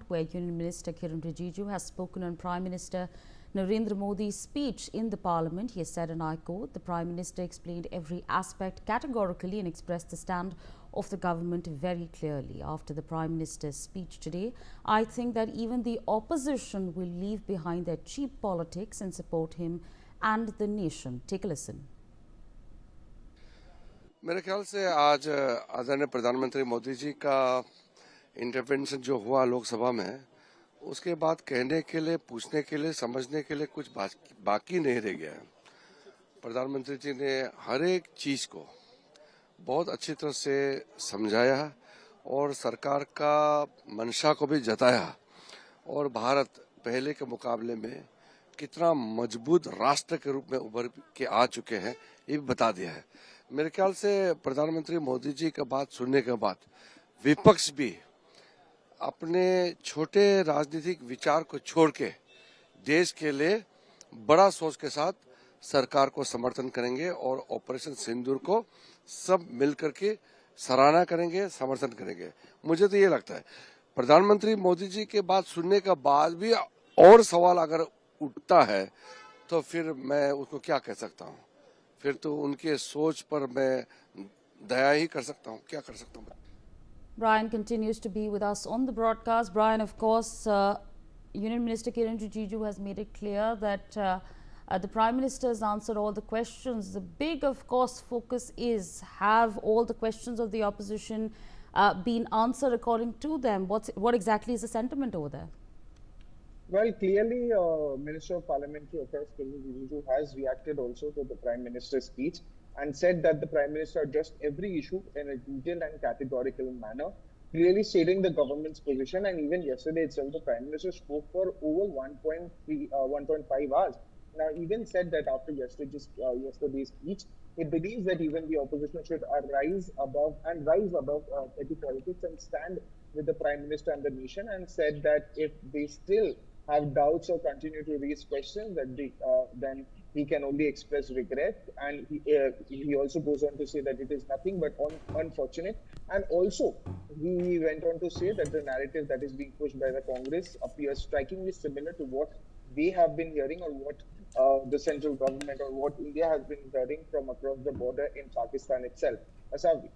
where Union Minister Kiren Rijiju has spoken on Prime Minister Narendra Modi's speech in the Parliament. He has said, and I quote, "The Prime Minister explained every aspect categorically and expressed the stand of the government very clearly." After the Prime Minister's speech today, I think that even the opposition will leave behind their cheap politics and support him and the nation. Take a listen. मेरे ख्याल से आज आदरणीय प्रधानमंत्री मोदी जी का intervention जो हुआ लोकसभा में, उसके बाद कहने के लिए, पूछने के लिए, समझने के लिए कुछ बाकी नहीं रह गया है। प्रधानमंत्री जी ने हर एक चीज को बहुत अच्छी तरह से समझाया और सरकार का मंशा को भी जताया और भारत पहले के मुकाबले में कितना मजबूत राष्ट्र के रूप में उभर के आ चुके हैं, ये भी बता दिया है। मेरे ख्याल से प्रधानमंत्री मोदी जी का बात सुनने के बाद विपक्ष भी अपने छोटे राजनीतिक विचार को छोड़ के देश के लिए बड़ा सोच के साथ सरकार को समर्थन करेंगे और ऑपरेशन सिंदूर को सब मिलकर के सराहना करेंगे, समर्थन करेंगे। मुझे तो ये लगता है प्रधानमंत्री मोदी जी के बात सुनने के बाद भी और सवाल अगर उठता है तो फिर मैं उसको क्या कह सकता हूँ? फिर तो उनके सोच पर मैं दया ही कर सकता हूँ, क्या कर सकता हूँ? Brian continues to be with us on the broadcast. Brian, of course, Union Minister Kiren Rijiju has made it clear that the Prime Minister has answered all the questions. The big, of course, focus is, have all the questions of the opposition been answered according to them? What exactly is the sentiment over there? Well, clearly, Minister of Parliamentary Affairs Kiren Rijiju has reacted also to the Prime Minister's speech and said that the Prime Minister addressed every issue in a detailed and categorical manner, clearly stating the government's position. And even yesterday itself, the Prime Minister spoke for over 1.5 hours. Now, even said that after yesterday's speech, he believes that even the opposition should rise above petty politics and stand with the Prime Minister and the nation, and said that if they still have doubts or continue to raise questions, that then he can only express regret. And he also goes on to say that it is nothing but unfortunate. And also, he went on to say that the narrative that is being pushed by the Congress appears strikingly similar to what they have been hearing or what the central government or what India has been hearing from across the border in Pakistan itself. Asavi.